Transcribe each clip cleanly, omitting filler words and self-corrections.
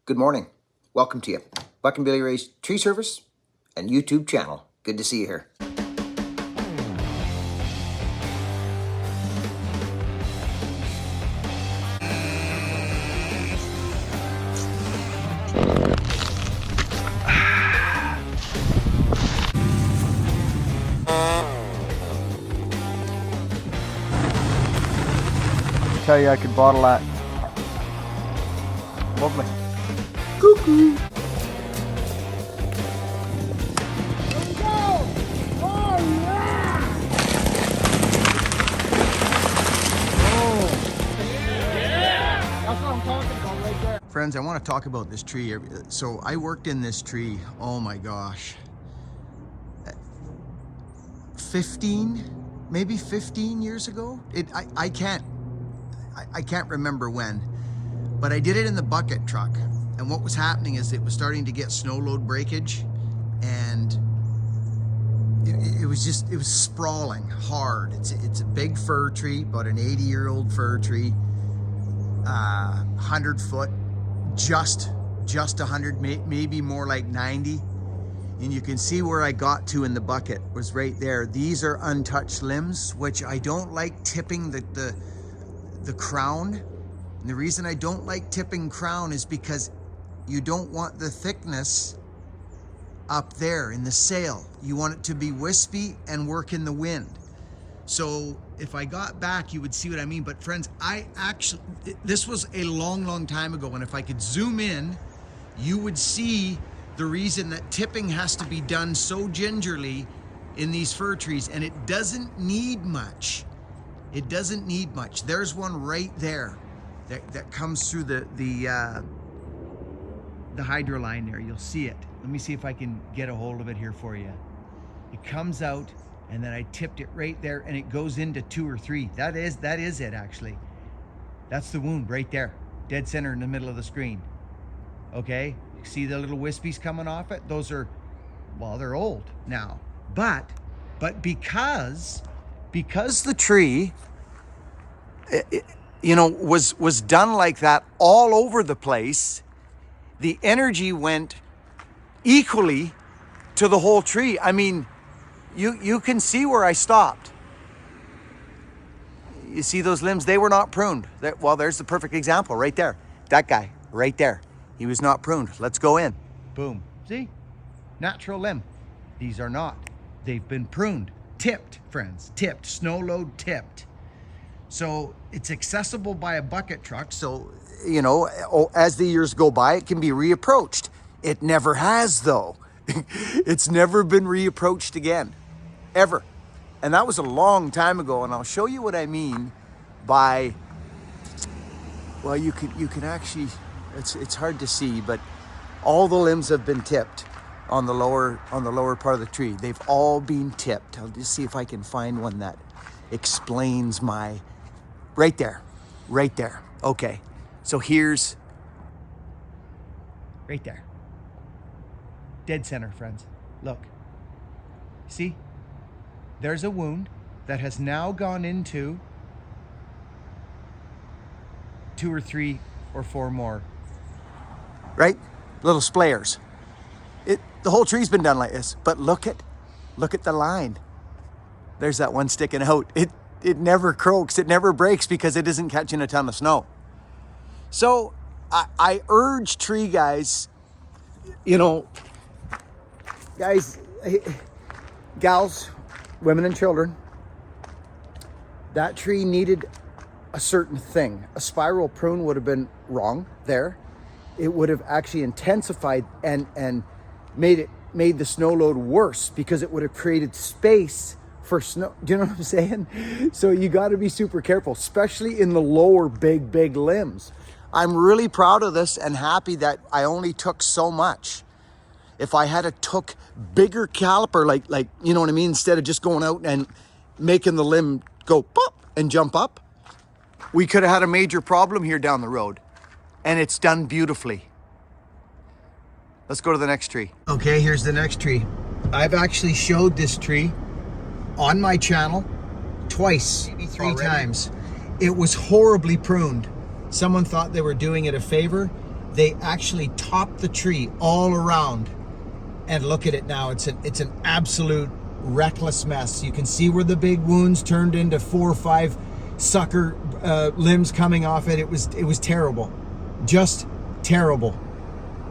Good morning. Welcome to you. Buck and Billy Ray's tree service and YouTube channel. Good to see you here. Tell you I could bottle that. Lovely. Cuckoo. Friends, I want to talk about this tree. So I worked in this tree, oh my gosh, maybe 15 years ago. I can't remember when, but I did it in the bucket truck. And what was happening is it was starting to get snow load breakage, and it was sprawling hard. It's a big fir tree, about an 80-year-old fir tree, 100 foot, just 100, maybe more like 90. And you can see where I got to in the bucket was right there. These are untouched limbs, which I don't like tipping the crown. And the reason I don't like tipping crown is because you don't want the thickness up there in the sail. You want it to be wispy and work in the wind. So if I got back, you would see what I mean. But friends, this was a long time ago. And if I could zoom in, you would see the reason that tipping has to be done so gingerly in these fir trees. And it doesn't need much. It doesn't need much. There's one right there that comes through the hydro line there. You'll see it. Let me see if I can get a hold of it here for you. It comes out, and then I tipped it right there, and it goes into 2 or 3. That is it, actually. That's the wound right there, dead center in the middle of the screen. Okay, see the little wispies coming off it? Those are, well, they're old now. But because the tree, was done like that all over the place, the energy went equally to the whole tree. I mean, you can see where I stopped. You see those limbs? They were not pruned. Well, there's the perfect example right there. That guy right there. He was not pruned. Let's go in. Boom. See? Natural limb. These are not. They've been pruned. Tipped, friends. Tipped. Snow load tipped. So it's accessible by a bucket truck. So, as the years go by, it can be reapproached. It never has, though. It's never been reapproached again, ever. And that was a long time ago. And I'll show you what I mean by, well, you can actually, it's hard to see, but all the limbs have been tipped on the lower part of the tree. They've all been tipped. I'll just see if I can find one that explains my, right there. Okay, so here's, right there. Dead center, friends. Look. See? There's a wound that has now gone into 2 or 3 or 4 more. Right? Little splayers. The whole tree's been done like this, but look at the line. There's that one sticking out. It never croaks, it never breaks because it isn't catching a ton of snow. So I urge tree guys, guys, gals, women and children, that tree needed a certain thing. A spiral prune would have been wrong there. It would have actually intensified and made the snow load worse because it would have created space for snow. Do you know what I'm saying? So you got to be super careful, especially in the lower big limbs. I'm really proud of this and happy that I only took so much. If I had took bigger caliper, like you know what I mean, instead of just going out and making the limb go pop and jump up, we could have had a major problem here down the road. And it's done beautifully. Let's go to the next tree. Okay, here's the next tree. I've actually showed this tree on my channel twice, maybe 3 times. It was horribly pruned. Someone thought they were doing it a favor. They actually topped the tree all around. And look at it now. It's an absolute reckless mess. You can see where the big wounds turned into 4 or 5 sucker limbs coming off it. It was terrible. Just terrible.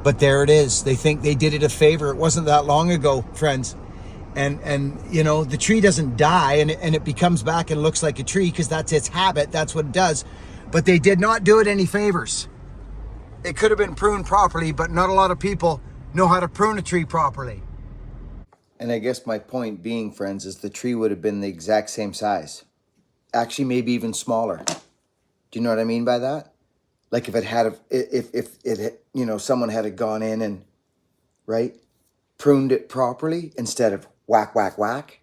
But there it is. They think they did it a favor. It wasn't that long ago, friends. And you know, the tree doesn't die and it becomes back and looks like a tree because that's its habit. That's what it does. But they did not do it any favors. It could have been pruned properly, but not a lot of people know how to prune a tree properly. And I guess my point being, friends, is the tree would have been the exact same size. Actually, maybe even smaller. Do you know what I mean by that? Like if it had, if it, you know, someone had gone in and, right, pruned it properly instead of whack, whack, whack.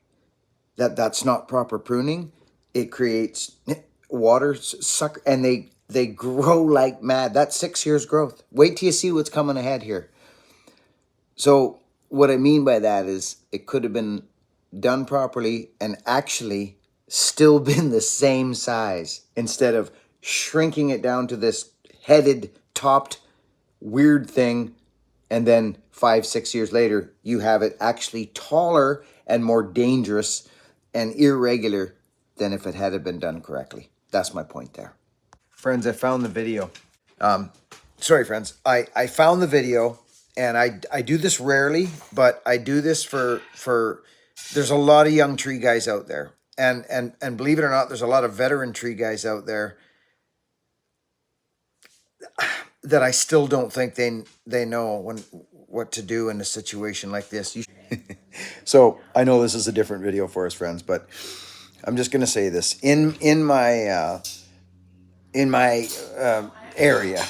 That's not proper pruning. It creates water suck, and they grow like mad. That's 6 years growth. Wait till you see what's coming ahead here. So what I mean by that is it could have been done properly and actually still been the same size instead of shrinking it down to this headed, topped, weird thing. And then 5, 6 years later, you have it actually taller and more dangerous and irregular than if it had been done correctly. That's my point there. Friends, I found the video. Sorry, friends. I found the video, and I do this rarely, but I do this for there's a lot of young tree guys out there. And believe it or not, there's a lot of veteran tree guys out there that I still don't think they know what to do in a situation like this. So I know this is a different video for us, friends, but I'm just gonna say this in my area.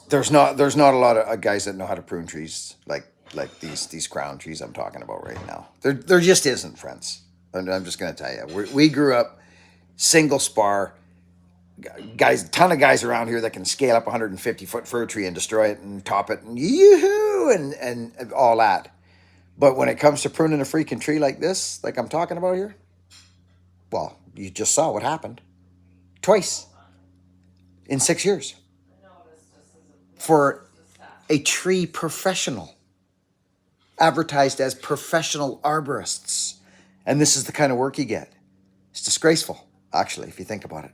There's not a lot of guys that know how to prune trees like these crown trees I'm talking about right now. There just isn't, friends. I'm just gonna tell you, we grew up single spar. Guys, a ton of guys around here that can scale up a 150-foot fir tree and destroy it and top it and yoo-hoo and all that. But when it comes to pruning a freaking tree like this, like I'm talking about here, well, you just saw what happened. Twice in 6 years. For a tree professional, advertised as professional arborists. And this is the kind of work you get. It's disgraceful, actually, if you think about it.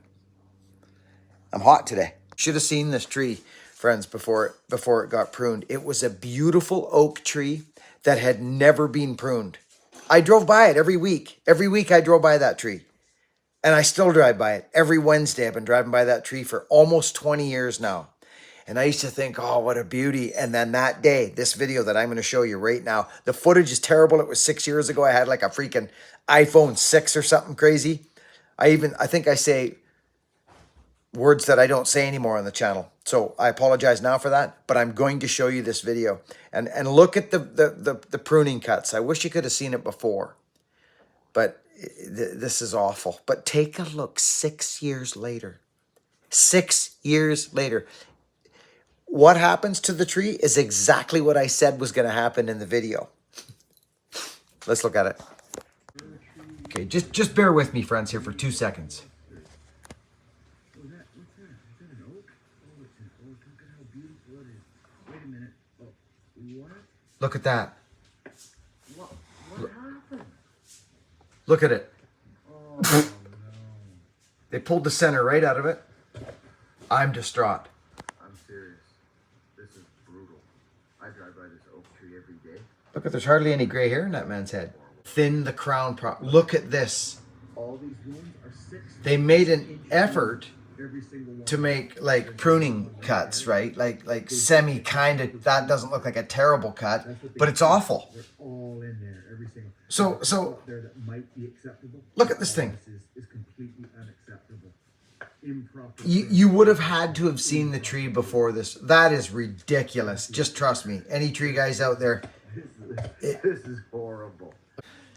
I'm hot today. Should have seen this tree, friends, before it got pruned. It was a beautiful oak tree that had never been pruned. I drove by it every week. Every week I drove by that tree. And I still drive by it. Every Wednesday I've been driving by that tree for almost 20 years now. And I used to think, oh, what a beauty. And then that day, this video that I'm going to show you right now, the footage is terrible. It was 6 years ago. I had like a freaking iPhone 6 or something crazy. I think I say words that I don't say anymore on the channel. So I apologize now for that, but I'm going to show you this video. And look at the pruning cuts. I wish you could have seen it before. But this is awful. But take a look 6 years later. 6 years later. What happens to the tree is exactly what I said was going to happen in the video. Let's look at it. Okay, just bear with me, friends, here for 2 seconds. Look at that. What happened? Look at it. Oh, no. They pulled the center right out of it. I'm distraught. I'm serious. This is brutal. I drive by this oak tree every day. Look at, there's hardly any gray hair in that man's head. Thin the crown prop. Look at this. All these wounds are 6. They made an effort Every single one. to make like pruning cuts, right? Like semi kind of, that doesn't look like a terrible cut, but it's awful. They're all in there. Every single. So There that might be acceptable. look at this thing. This is completely unacceptable. Improper. You would have had to have seen the tree before this. That is ridiculous. Just trust me. Any tree guys out there, This is horrible.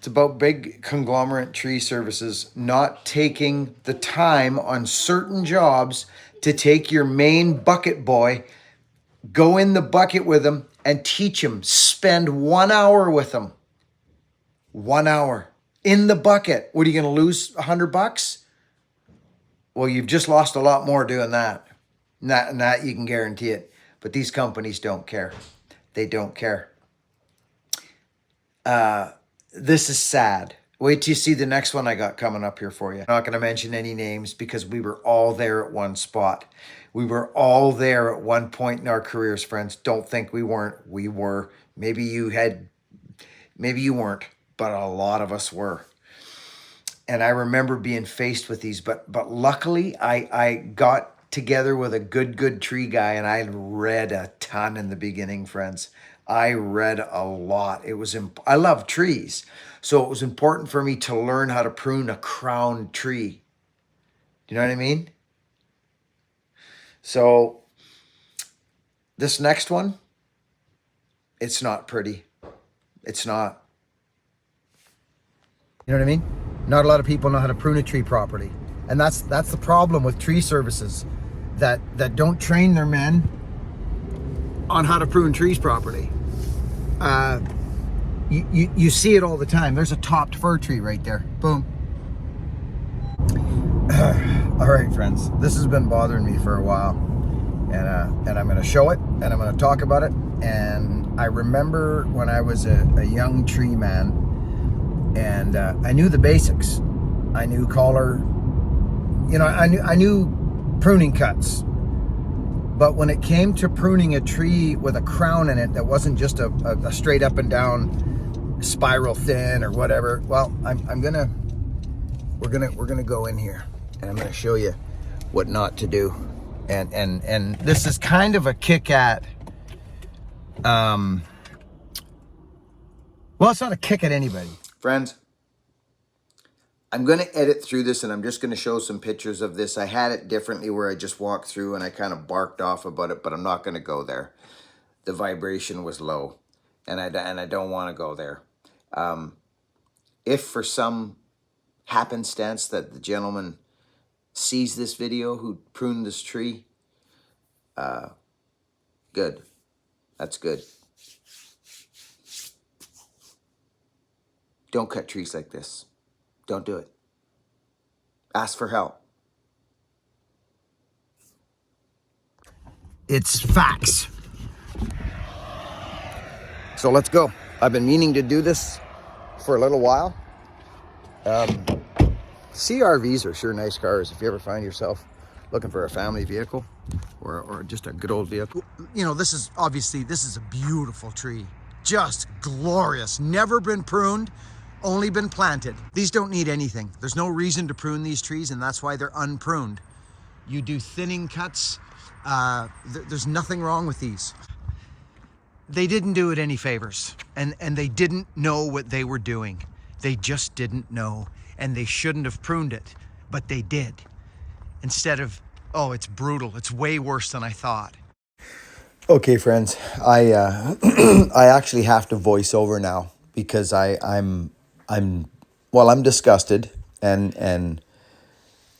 it's about big conglomerate tree services not taking the time on certain jobs to take your main bucket boy, go in the bucket with him and teach him. Spend 1 hour with him. 1 hour in the bucket. What are you going to lose? $100? Well, you've just lost a lot more doing that. And that you can guarantee it. But these companies don't care. They don't care. This is sad. Wait till you see the next one I got coming up here for you. I'm not going to mention any names because we were all there at one spot. We were all there at one point in our careers, friends. Don't think we weren't. We were. Maybe you weren't, but a lot of us were. And I remember being faced with these, but luckily I got together with a good tree guy, and I read a ton in the beginning, friends. I read a lot. I love trees. So it was important for me to learn how to prune a crowned tree. Do you know what I mean? So this next one, it's not pretty. It's not. You know what I mean? Not a lot of people know how to prune a tree properly. And that's the problem with tree services that don't train their men on how to prune trees properly. You see it all the time. There's a topped fir tree right there. Boom. All right, friends. This has been bothering me for a while. And I'm going to show it, and I'm going to talk about it. And I remember when I was a young tree man, and I knew the basics. I knew collar. You know, I knew pruning cuts. But when it came to pruning a tree with a crown in it that wasn't just a straight up and down spiral thin or whatever, well, we're gonna go in here, and I'm gonna show you what not to do. And this is kind of a kick at well, it's not a kick at anybody. Friends, I'm going to edit through this, and I'm just going to show some pictures of this. I had it differently where I just walked through and I kind of barked off about it, but I'm not going to go there. The vibration was low, and I don't want to go there. If for some happenstance that the gentleman sees this video who pruned this tree, good. That's good. Don't cut trees like this. Don't do it. Ask for help. It's facts. So let's go. I've been meaning to do this for a little while. CRVs are sure nice cars if you ever find yourself looking for a family vehicle or just a good old vehicle. You know, this is a beautiful tree. Just glorious. Never been pruned, only been planted. These don't need anything. There's no reason to prune these trees, and that's why they're unpruned. You do thinning cuts. There's nothing wrong with these. They didn't do it any favors, and they didn't know what they were doing. They just didn't know, and they shouldn't have pruned it, but they did. Instead of, oh, it's brutal. It's way worse than I thought. Okay, friends, I I actually have to voice over now because I'm disgusted, and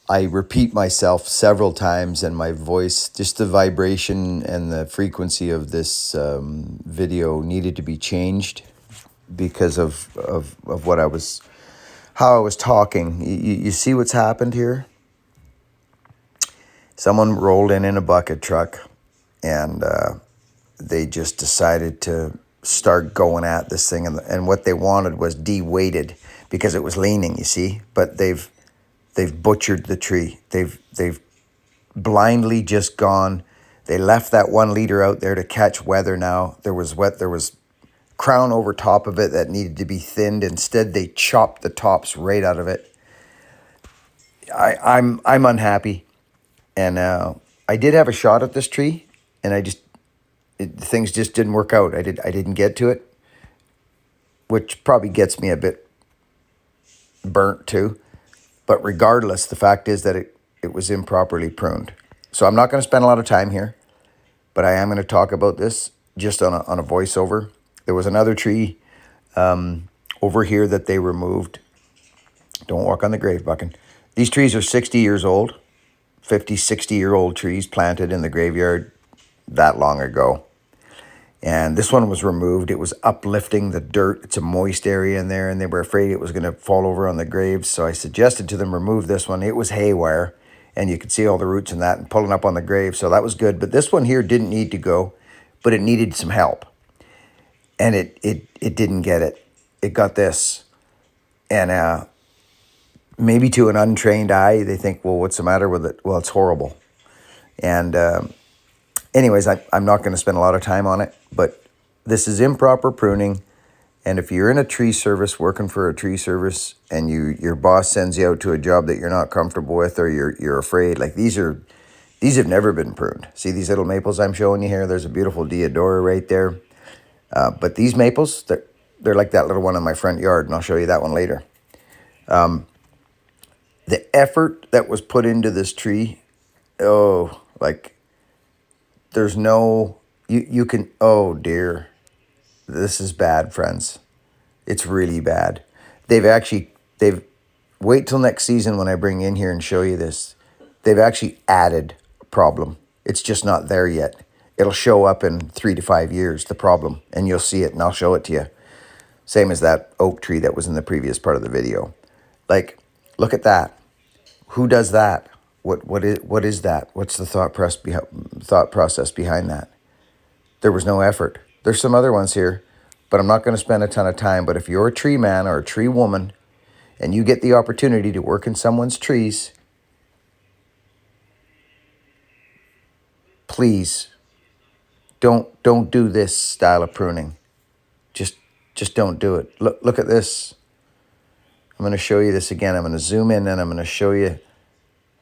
I repeat myself several times, and my voice, just the vibration and the frequency of this video needed to be changed because of how I was talking. You see what's happened here? Someone rolled in a bucket truck, and they just decided to start going at this thing, and what they wanted was de-weighted because it was leaning, you see, but they've butchered the tree. They've blindly just gone. They left that 1 liter out there to catch weather. Now there was crown over top of it that needed to be thinned. Instead, they chopped the tops right out of it. I'm unhappy, and I did have a shot at this tree, and things just didn't work out. I didn't get to it, which probably gets me a bit burnt too. But regardless, the fact is that it was improperly pruned. So I'm not going to spend a lot of time here, but I am going to talk about this just on a voiceover. There was another tree over here that they removed. Don't walk on the grave, Buckin. These trees are 60 years old, 50, 60-year-old trees planted in the graveyard that long ago. And this one was removed. It was uplifting the dirt. It's a moist area in there, and they were afraid it was going to fall over on the graves. So I suggested to them remove this one. It was haywire. and you could see all the roots in that and pulling up on the grave. So that was good. But this one here didn't need to go, but it needed some help. And it didn't get it. It got this. And maybe to an untrained eye, they think, well, what's the matter with it? Well, it's horrible. And anyways, I'm not going to spend a lot of time on it, but this is improper pruning. And if you're in a tree service, working for a tree service, and your boss sends you out to a job that you're not comfortable with, or you're afraid, like these have never been pruned. See these little maples I'm showing you here? There's a beautiful deodora right there. But these maples, they're like that little one in my front yard, and I'll show you that one later. The effort that was put into this tree, like there's no, you can, oh dear. This is bad, friends. It's really bad. They've wait till next season when I bring in here and show you this. They've actually added a problem. It's just not there yet. It'll show up in 3 to 5 years, the problem, and you'll see it and I'll show it to you. Same as that oak tree that was in the previous part of the video. Like, look at that. Who does that? What is that? What's the thought process behind that? There was no effort. There's some other ones here, but I'm not going to spend a ton of time. But if you're a tree man or a tree woman and you get the opportunity to work in someone's trees, please don't do this style of pruning. Just don't do it. Look at this. I'm going to show you this again. I'm going to zoom in and I'm going to show you,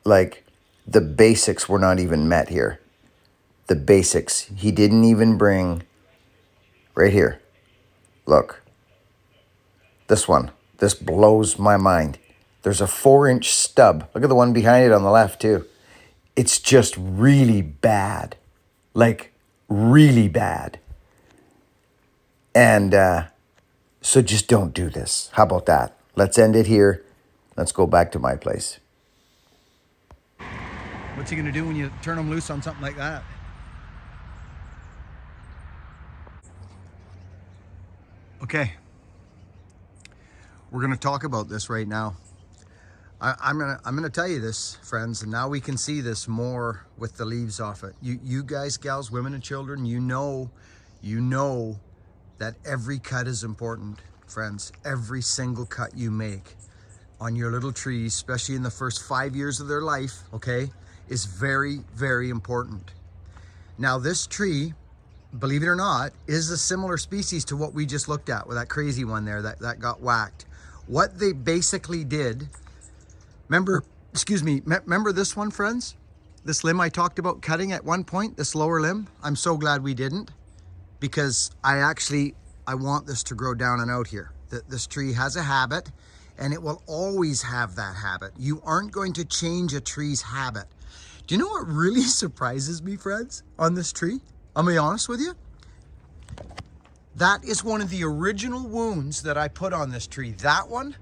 like, the basics were not even met here. The basics. He didn't even bring, right here. Look. This one. This blows my mind. There's a 4-inch stub. Look at the one behind it on the left too. It's just really bad. Like, really bad. And so just don't do this. How about that? Let's end it here. Let's go back to my place. What's he going to do when you turn him loose on something like that? Okay. We're going to talk about this right now. I'm gonna tell you this, friends, and now we can see this more with the leaves off it. You guys, gals, women and children, you know that every cut is important, friends. Every single cut you make on your little trees, especially in the first 5 years of their life, okay, is very, very important. Now this tree, believe it or not, is a similar species to what we just looked at with that crazy one there that got whacked. What they basically did, remember this one, friends? This limb I talked about cutting at one point, this lower limb? I'm so glad we didn't, because I want this to grow down and out here. This tree has a habit, and it will always have that habit. You aren't going to change a tree's habit. Do you know what really surprises me, friends, on this tree? I'm gonna be honest with you. That is one of the original wounds that I put on this tree. That one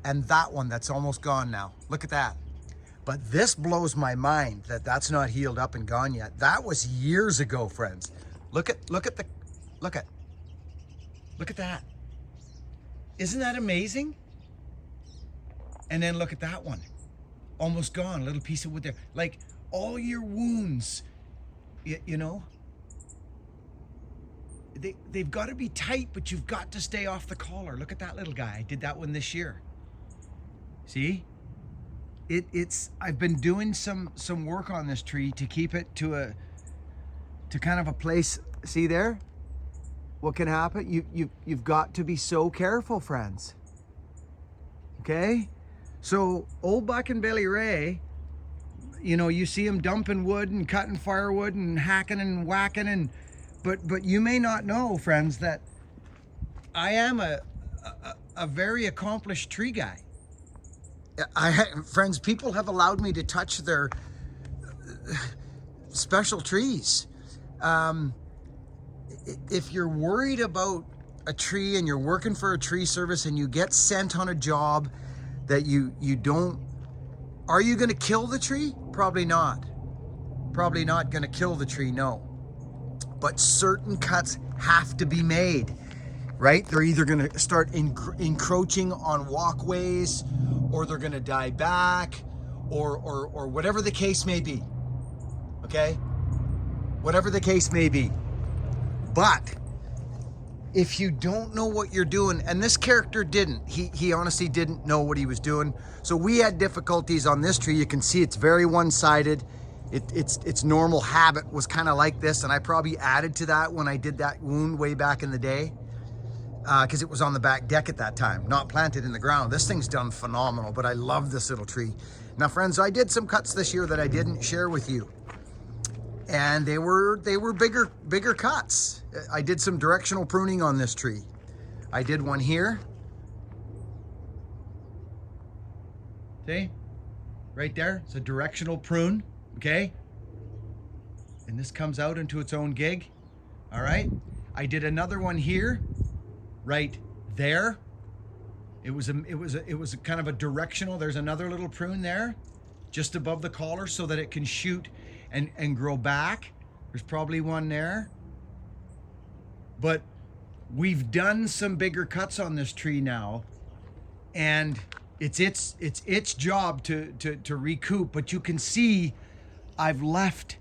and that one that's almost gone now. Look at that. But this blows my mind that that's not healed up and gone yet. That was years ago, friends. Look at that. Isn't that amazing? And then look at that one. Almost gone, a little piece of wood there. Like, all your wounds, you know, they've got to be tight, but you've got to stay off the collar. Look at that little guy. I did that one this year. See? I've been doing some work on this tree to keep it to kind of a place. See there? What can happen? You've got to be so careful, friends. Okay? So old Buck and Billy Ray, you know, you see them dumping wood and cutting firewood and hacking and whacking, but you may not know, friends, that I am a very accomplished tree guy. Friends, people have allowed me to touch their special trees. If you're worried about a tree and you're working for a tree service and you get sent on a job that you don't, are you going to kill the tree? Probably not. Probably not going to kill the tree, no. But certain cuts have to be made, right? They're either going to start encroaching on walkways, or they're going to die back, or whatever the case may be. Okay? Whatever the case may be. But if you don't know what you're doing, and this character didn't, he honestly didn't know what he was doing. So we had difficulties on this tree. You can see it's very one-sided. Its normal habit was kind of like this, and I probably added to that when I did that wound way back in the day, because it was on the back deck at that time, not planted in the ground. This thing's done phenomenal, but I love this little tree. Now, friends, I did some cuts this year that I didn't share with you, and they were bigger cuts. I did some directional pruning on this tree. I did one here. See? Right there. It's a directional prune, okay? And this comes out into its own gig. All right? I did another one here, right there. It was a kind of a directional. There's another little prune there, just above the collar, so that it can shoot and grow back. There's probably one there. But we've done some bigger cuts on this tree now, and it's its job to recoup. But you can see I've left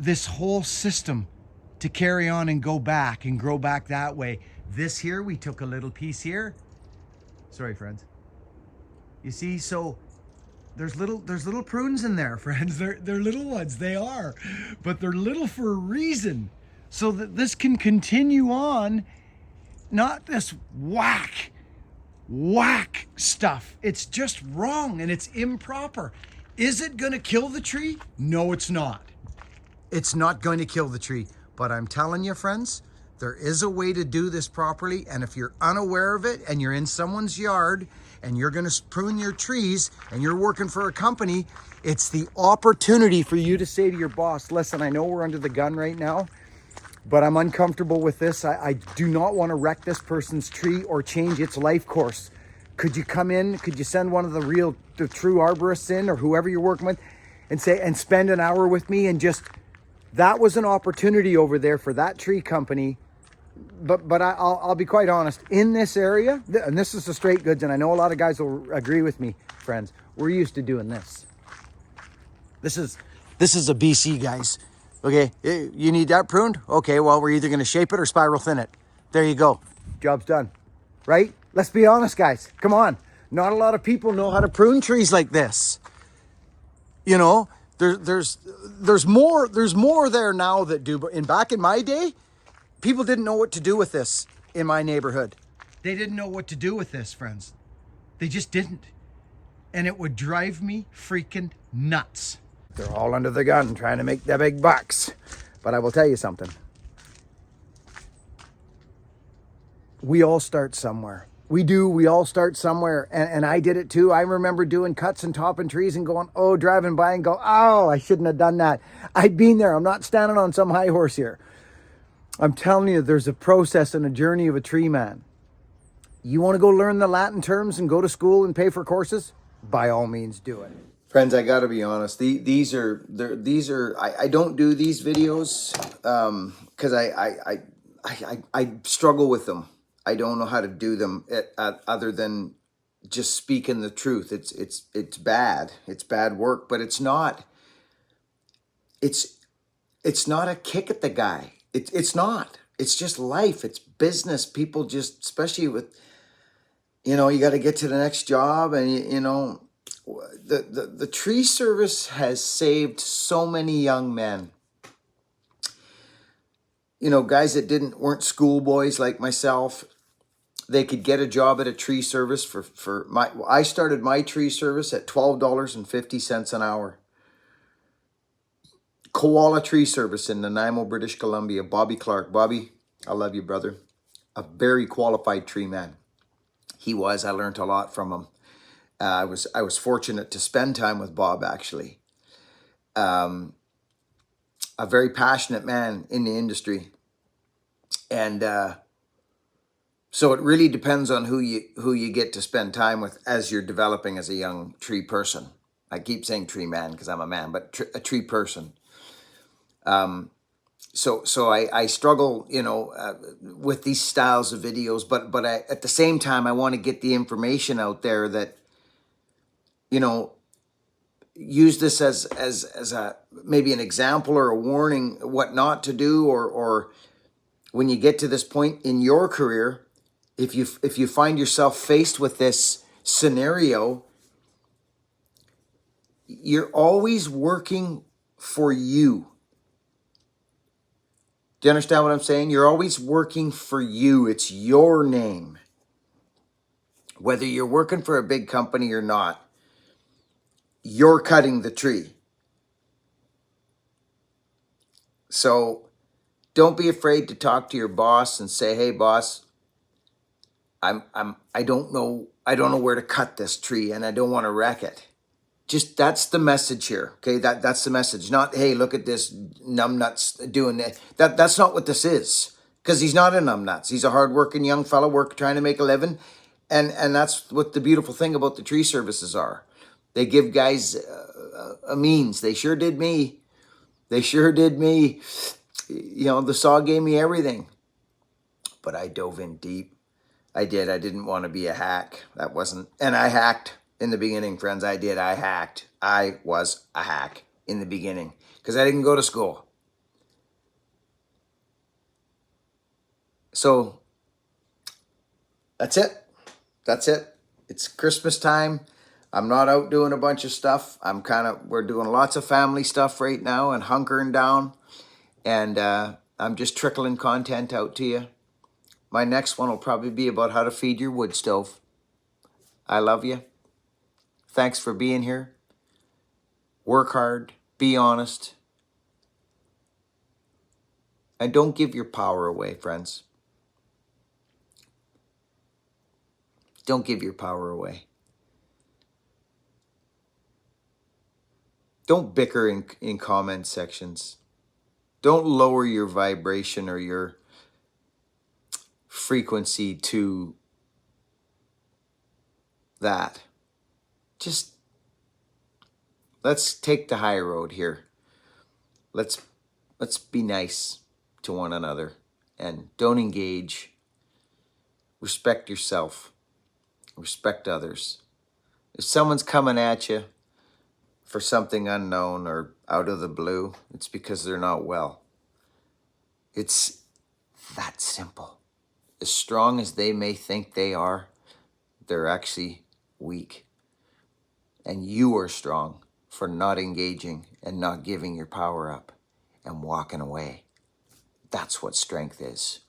this whole system to carry on and go back and grow back that way. This here, we took a little piece here. Sorry, friends. You see, so there's little prunes in there, friends. They're little ones, they are. But they're little for a reason, so that this can continue on, not this whack stuff. It's just wrong and it's improper. Is it gonna kill the tree? No, it's not. It's not going to kill the tree. But I'm telling you, friends, there is a way to do this properly. And if you're unaware of it and you're in someone's yard and you're gonna prune your trees and you're working for a company, it's the opportunity for you to say to your boss, listen, I know we're under the gun right now, but I'm uncomfortable with this. I do not want to wreck this person's tree or change its life course. Could you come in? Could you send one of the true arborists in, or whoever you're working with, and spend an hour with me? And just, that was an opportunity over there for that tree company. But I'll be quite honest, in this area, and this is the straight goods, and I know a lot of guys will agree with me, friends, we're used to doing this. This is a BC, guys. Okay, you need that pruned? Okay, well, we're either gonna shape it or spiral thin it. There you go, job's done, right? Let's be honest, guys, come on. Not a lot of people know how to prune trees like this. You know, there's more there now that do, but back in my day, people didn't know what to do with this in my neighborhood. They didn't know what to do with this, friends. They just didn't. And it would drive me freaking nuts. They're all under the gun trying to make the big bucks. But I will tell you something. We all start somewhere. We all start somewhere. And I did it too. I remember doing cuts and topping trees and going, oh, driving by and go, oh, I shouldn't have done that. I'd been there. I'm not standing on some high horse here. I'm telling you, there's a process and a journey of a tree man. You want to go learn the Latin terms and go to school and pay for courses? By all means, do it. Friends, I got to be honest. These are I don't do these videos because I struggle with them. I don't know how to do them other than just speaking the truth. It's bad. It's bad work, but it's not. It's not a kick at the guy. It's not. It's just life. It's business. People just, especially with, you know, you got to get to the next job, and you know. The tree service has saved so many young men. You know, guys that weren't schoolboys like myself, they could get a job at a tree service I started my tree service at $12.50 an hour. Koala Tree Service in Nanaimo, British Columbia. Bobby Clark. Bobby, I love you, brother. A very qualified tree man. He was. I learned a lot from him. I was fortunate to spend time with Bob, actually. A very passionate man in the industry. And so it really depends on who you get to spend time with as you're developing as a young tree person. I keep saying tree man because I'm a man, but a tree person. So I struggle, you know, with these styles of videos, but at the same time, I want to get the information out there that, you know, use this as a maybe an example or a warning what not to do, or when you get to this point in your career, if you find yourself faced with this scenario, you're always working for you. Do you understand what I'm saying? You're always working for you. It's your name. Whether you're working for a big company or not, you're cutting the tree. So don't be afraid to talk to your boss and say, "Hey boss, I don't know where to cut this tree and I don't want to wreck it." Just that's the message here. Okay, that's the message. Not, "Hey, look at this numbnuts doing that." That's not what this is. Because he's not a numbnuts. He's a hardworking young fellow trying to make a living. And that's what the beautiful thing about the tree services are. They give guys a means. They sure did me. They sure did me. You know, the saw gave me everything. But I dove in deep. I did. I didn't want to be a hack. That wasn't. And I hacked in the beginning, friends. I did. I hacked. I was a hack in the beginning because I didn't go to school. So that's it. That's it. It's Christmas time. I'm not out doing a bunch of stuff. We're doing lots of family stuff right now and hunkering down. And I'm just trickling content out to you. My next one will probably be about how to feed your wood stove. I love you. Thanks for being here. Work hard. Be honest. And don't give your power away, friends. Don't give your power away. Don't bicker in comment sections. Don't lower your vibration or your frequency to that. Just let's take the high road here. Let's be nice to one another and don't engage. Respect yourself. Respect others. If someone's coming at you for something unknown or out of the blue, it's because they're not well. It's that simple. As strong as they may think they are, they're actually weak. And you are strong for not engaging and not giving your power up and walking away. That's what strength is.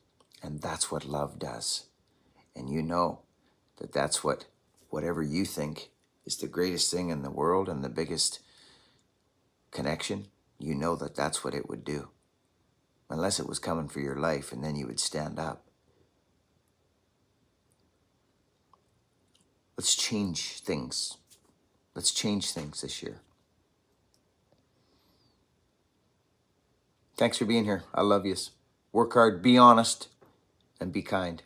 And that's what love does. And you know that that's whatever you think is the greatest thing in the world and the biggest connection, you know that that's what it would do. Unless it was coming for your life, and then you would stand up. Let's change things. Let's change things this year. Thanks for being here. I love yous. Work hard, be honest, and be kind.